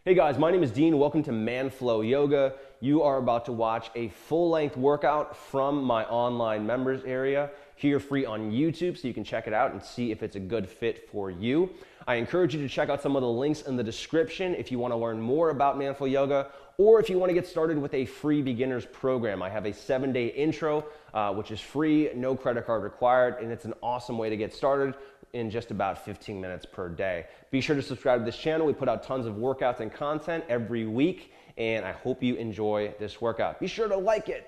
Hey guys, my name is Dean. Welcome to ManFlow Yoga. You are about to watch a full-length workout from my online members area here free on YouTube, so you can check it out and see if it's a good fit for you. I encourage you to check out some of the links in the description if you want to learn more about ManFlow Yoga, or if you want to get started with a free beginners program. I have a 7-day intro, which is free, no credit card required, and it's an awesome way to get started in just about 15 minutes per day. Be sure to subscribe to this channel. We put out tons of workouts and content every week, and I hope you enjoy this workout. Be sure to like it.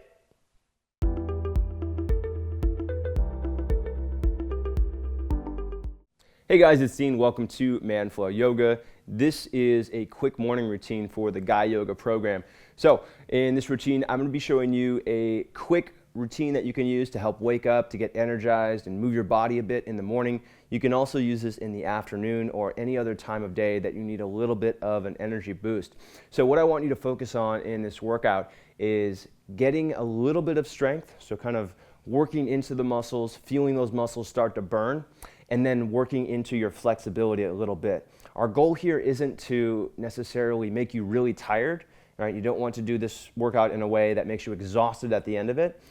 Hey guys, it's Dean. Welcome to ManFlow Yoga. This is a quick morning routine for the Guy Yoga program. So in this routine, I'm going to be showing you a quick routine that you can use to help wake up, to get energized and move your body a bit in the morning. You can also use this in the afternoon or any other time of day that you need a little bit of an energy boost. So what I want you to focus on in this workout is getting a little bit of strength, so kind of working into the muscles, feeling those muscles start to burn, and then working into your flexibility a little bit. Our goal here isn't to necessarily make you really tired, right? You don't want to do this workout in a way that makes you exhausted at the end of it.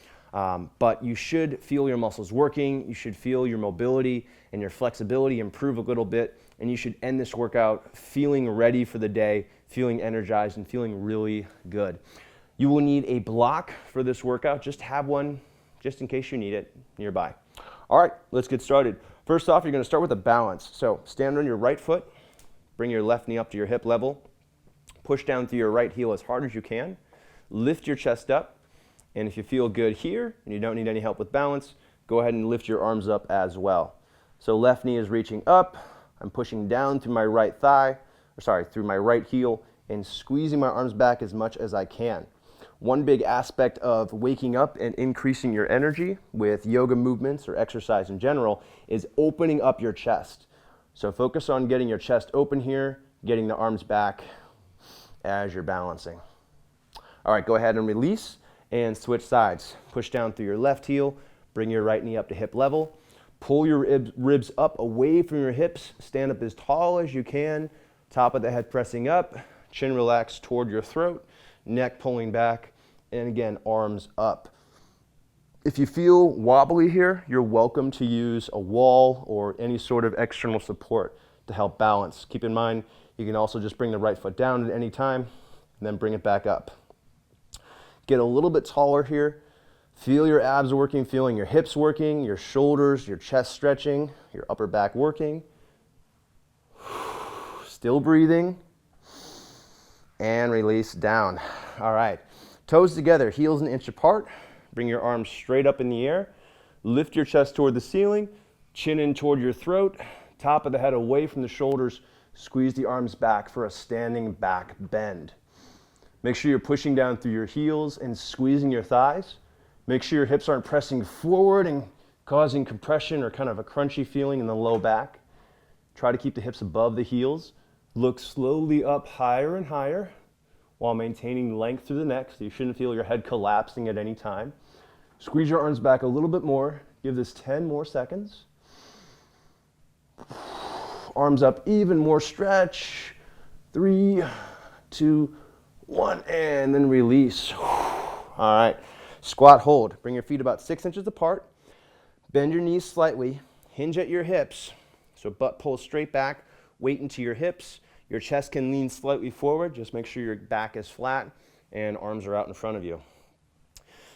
But you should feel your muscles working, you should feel your mobility and your flexibility improve a little bit, and you should end this workout feeling ready for the day, feeling energized and feeling really good. You will need a block for this workout. Just have one just in case you need it nearby. All right, let's get started. First off, you're going to start with a balance. So stand on your right foot, bring your left knee up to your hip level, push down through your right heel as hard as you can, lift your chest up. And if you feel good here and you don't need any help with balance, go ahead and lift your arms up as well. So left knee is reaching up. I'm pushing down through my right thigh, through my right heel, and squeezing my arms back as much as I can. One big aspect of waking up and increasing your energy with yoga movements or exercise in general is opening up your chest. So focus on getting your chest open here, getting the arms back as you're balancing. All right, go ahead and release. And switch sides. Push down through your left heel, bring your right knee up to hip level, pull your ribs up away from your hips, stand up as tall as you can, top of the head pressing up, chin relaxed toward your throat, neck pulling back, and again, arms up. If you feel wobbly here, you're welcome to use a wall or any sort of external support to help balance. Keep in mind, you can also just bring the right foot down at any time and then bring it back up. Get a little bit taller here. Feel your abs working, feeling your hips working, your shoulders, your chest stretching, your upper back working. Still breathing. And release down. All right. Toes together, heels an inch apart. Bring your arms straight up in the air. Lift your chest toward the ceiling. Chin in toward your throat. Top of the head away from the shoulders. Squeeze the arms back for a standing back bend. Make sure you're pushing down through your heels and squeezing your thighs. Make sure your hips aren't pressing forward and causing compression or kind of a crunchy feeling in the low back. Try to keep the hips above the heels. Look slowly up higher and higher while maintaining length through the neck, so you shouldn't feel your head collapsing at any time. Squeeze your arms back a little bit more. Give this 10 more seconds. Arms up, even more stretch. 3, 2, 1, and then release. All right, squat hold. Bring your feet about 6 inches apart. Bend your knees slightly. Hinge at your hips. So butt pulls straight back. Weight into your hips. Your chest can lean slightly forward. Just make sure your back is flat and arms are out in front of you.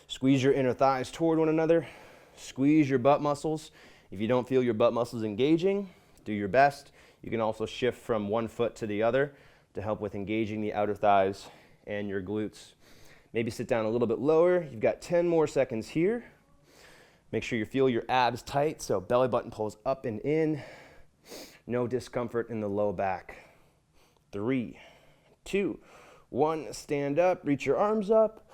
Squeeze your inner thighs toward one another. Squeeze your butt muscles. If you don't feel your butt muscles engaging, do your best. You can also shift from one foot to the other to help with engaging the outer thighs and your glutes. Maybe sit down a little bit lower. You've got 10 more seconds here. Make sure you feel your abs tight, so belly button pulls up and in. No discomfort in the low back. 3, 2, 1, stand up, reach your arms up,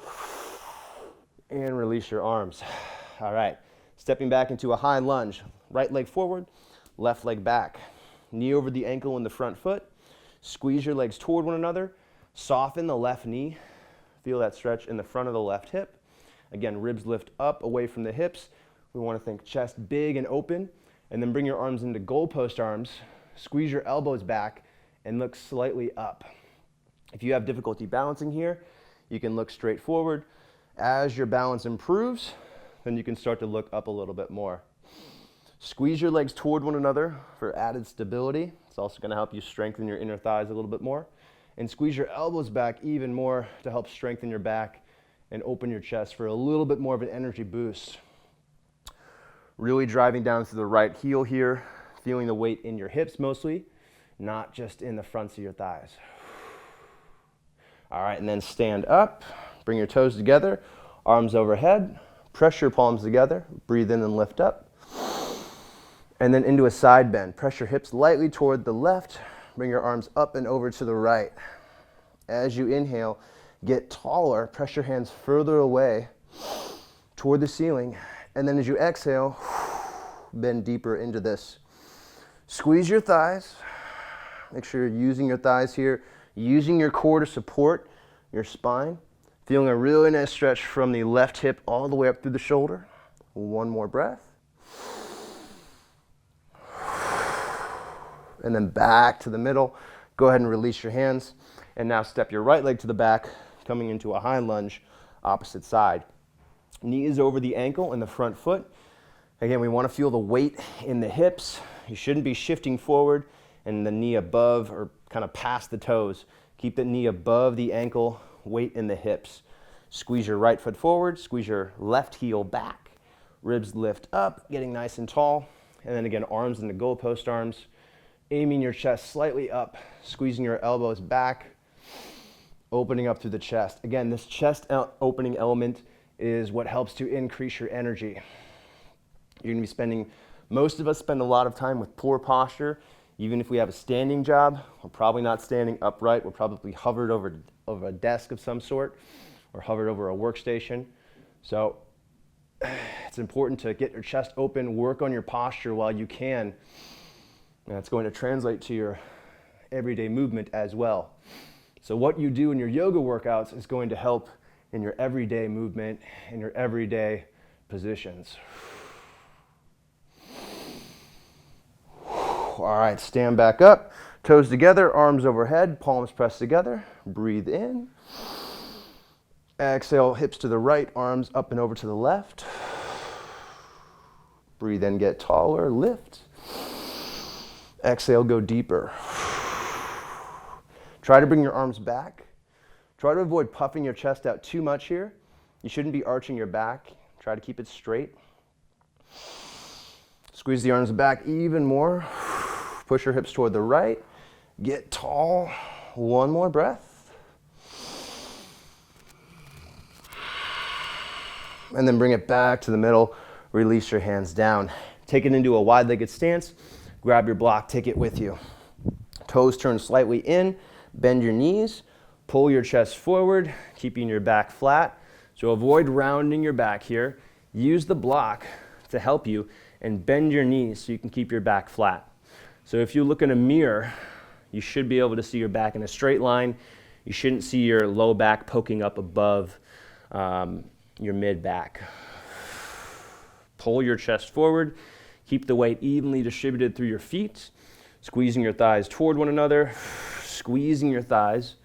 and release your arms. All right, stepping back into a high lunge. Right leg forward, left leg back. Knee over the ankle in the front foot. Squeeze your legs toward one another. Soften the left knee. Feel that stretch in the front of the left hip. Again, ribs lift up away from the hips. We want to think chest big and open. And then bring your arms into goalpost arms. Squeeze your elbows back and look slightly up. If you have difficulty balancing here, you can look straight forward. As your balance improves, then you can start to look up a little bit more. Squeeze your legs toward one another for added stability. It's also going to help you strengthen your inner thighs a little bit more. And squeeze your elbows back even more to help strengthen your back and open your chest for a little bit more of an energy boost. Really driving down to the right heel here, feeling the weight in your hips mostly, not just in the fronts of your thighs. All right, and then stand up, bring your toes together, arms overhead, press your palms together, breathe in and lift up. And then into a side bend. Press your hips lightly toward the left, bring your arms up and over to the right. As you inhale, get taller, press your hands further away toward the ceiling. And then as you exhale, bend deeper into this. Squeeze your thighs. Make sure you're using your thighs here, using your core to support your spine. Feeling a really nice stretch from the left hip all the way up through the shoulder. One more breath. And then back to the middle. Go ahead and release your hands. And now step your right leg to the back, coming into a high lunge, opposite side. Knee is over the ankle and the front foot. Again, we want to feel the weight in the hips. You shouldn't be shifting forward and the knee above or kind of past the toes. Keep the knee above the ankle, weight in the hips. Squeeze your right foot forward, squeeze your left heel back. Ribs lift up, getting nice and tall. And then again, arms into goalpost arms. Aiming your chest slightly up, squeezing your elbows back, opening up through the chest. Again, this chest opening element is what helps to increase your energy. You're going to be most of us spend a lot of time with poor posture. Even if we have a standing job, we're probably not standing upright. We're probably hovered over a desk of some sort or hovered over a workstation. So it's important to get your chest open, work on your posture while you can. And that's going to translate to your everyday movement as well. So what you do in your yoga workouts is going to help in your everyday movement and your everyday positions. All right, stand back up, toes together, arms overhead, palms pressed together. Breathe in. Exhale, hips to the right, arms up and over to the left. Breathe in, get taller, lift. Exhale, go deeper. Try to bring your arms back. Try to avoid puffing your chest out too much here. You shouldn't be arching your back. Try to keep it straight. Squeeze the arms back even more. Push your hips toward the right. Get tall. One more breath. And then bring it back to the middle. Release your hands down. Take it into a wide-legged stance. Grab your block, take it with you. Toes turn slightly in, bend your knees, pull your chest forward, keeping your back flat. So avoid rounding your back here. Use the block to help you and bend your knees so you can keep your back flat. So if you look in a mirror, you should be able to see your back in a straight line. You shouldn't see your low back poking up above your mid back. Pull your chest forward. Keep the weight evenly distributed through your feet, squeezing your thighs toward one another, squeezing your thighs,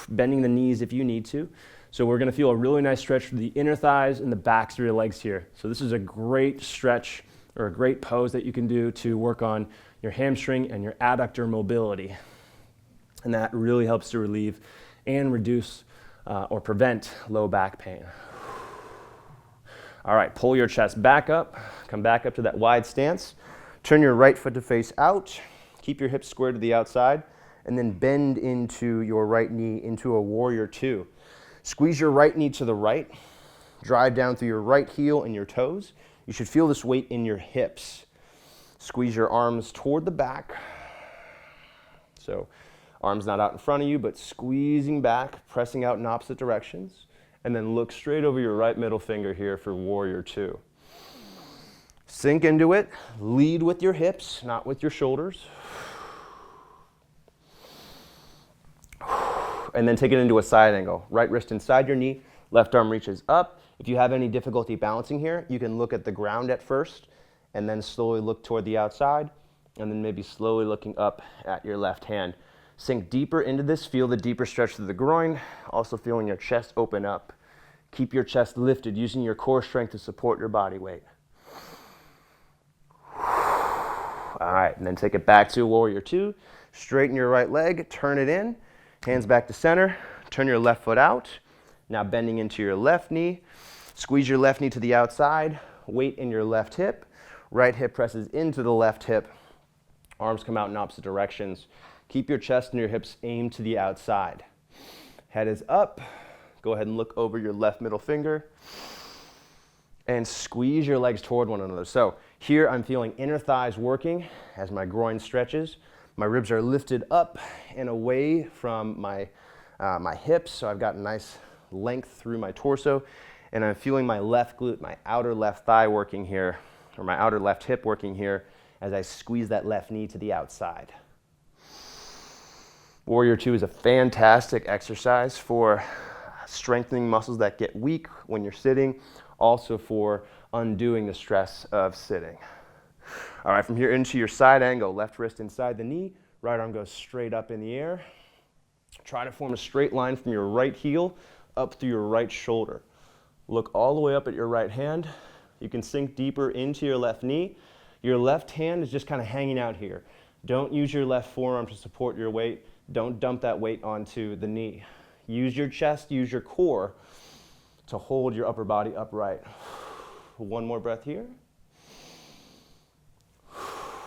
bending the knees if you need to. So we're going to feel a really nice stretch for the inner thighs and the backs of your legs here. So this is a great stretch or a great pose that you can do to work on your hamstring and your adductor mobility. And that really helps to relieve and reduce or prevent low back pain. All right, pull your chest back up, come back up to that wide stance. Turn your right foot to face out, keep your hips squared to the outside, and then bend into your right knee into a warrior two. Squeeze your right knee to the right, drive down through your right heel and your toes. You should feel this weight in your hips. Squeeze your arms toward the back. So arms not out in front of you, but squeezing back, pressing out in opposite directions. And then look straight over your right middle finger here for warrior two. Sink into it. Lead with your hips, not with your shoulders. And then take it into a side angle. Right wrist inside your knee, left arm reaches up. If you have any difficulty balancing here, you can look at the ground at first and then slowly look toward the outside and then maybe slowly looking up at your left hand. Sink deeper into this. Feel the deeper stretch through the groin. Also feeling your chest open up. Keep your chest lifted, using your core strength to support your body weight. All right, and then take it back to warrior two. Straighten your right leg, turn it in, hands back to center, turn your left foot out. Now bending into your left knee. Squeeze your left knee to the outside, weight in your left hip. Right hip presses into the left hip. Arms come out in opposite directions. Keep your chest and your hips aimed to the outside. Head is up. Go ahead and look over your left middle finger. And squeeze your legs toward one another. So here I'm feeling inner thighs working as my groin stretches. My ribs are lifted up and away from my hips, so I've got a nice length through my torso. And I'm feeling my left glute, my outer left thigh working here, or my outer left hip working here as I squeeze that left knee to the outside. Warrior two is a fantastic exercise for strengthening muscles that get weak when you're sitting, also for undoing the stress of sitting. All right, from here into your side angle, left wrist inside the knee, right arm goes straight up in the air. Try to form a straight line from your right heel up through your right shoulder. Look all the way up at your right hand. You can sink deeper into your left knee. Your left hand is just kind of hanging out here. Don't use your left forearm to support your weight. Don't dump that weight onto the knee. Use your chest, use your core to hold your upper body upright. One more breath here.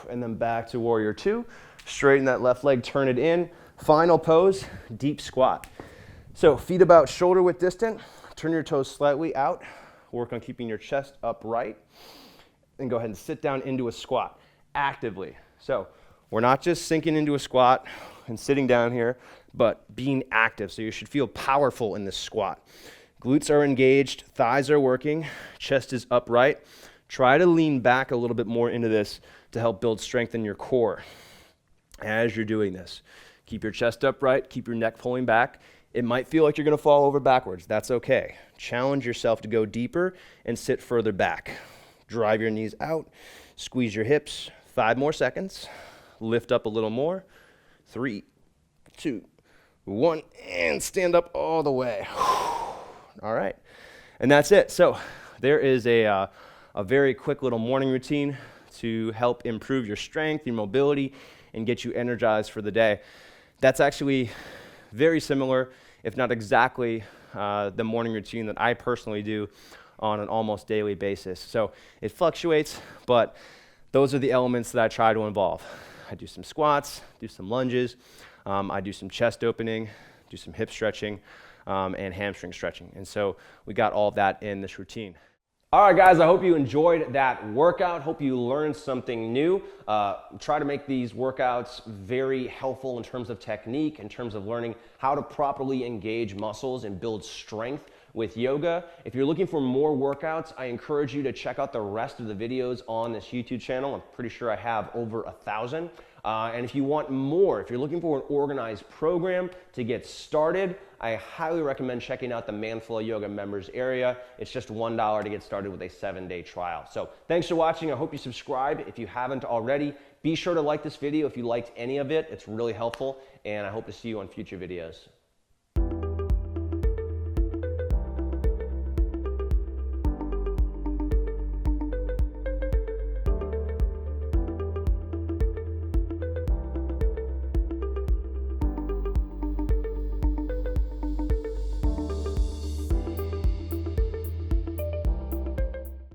And then back to warrior two. Straighten that left leg, turn it in. Final pose, deep squat. So feet about shoulder width distant. Turn your toes slightly out. Work on keeping your chest upright. And go ahead and sit down into a squat actively. So we're not just sinking into a squat and sitting down here, but being active. So you should feel powerful in this squat. Glutes are engaged, thighs are working, chest is upright. Try to lean back a little bit more into this to help build strength in your core as you're doing this. Keep your chest upright, keep your neck pulling back. It might feel like you're gonna fall over backwards. That's okay. Challenge yourself to go deeper and sit further back. Drive your knees out, squeeze your hips. 5 more seconds. Lift up a little more. 3, 2, 1, and stand up all the way. All right, and that's it. So there is a very quick little morning routine to help improve your strength, your mobility, and get you energized for the day. That's actually very similar, if not exactly, the morning routine that I personally do on an almost daily basis. So it fluctuates, but those are the elements that I try to involve. I do some squats, do some lunges, I do some chest opening, do some hip stretching, and hamstring stretching. And so we got all of that in this routine. All right, guys, I hope you enjoyed that workout. Hope you learned something new. Try to make these workouts very helpful in terms of technique, in terms of learning how to properly engage muscles and build strength with yoga. If you're looking for more workouts, I encourage you to check out the rest of the videos on this YouTube channel. I'm pretty sure I have over 1,000. And if you want more, if you're looking for an organized program to get started, I highly recommend checking out the Manflow Yoga members area. It's just $1 to get started with a 7-day trial. So thanks for watching. I hope you subscribe if you haven't already. Be sure to like this video if you liked any of it. It's really helpful, and I hope to see you on future videos.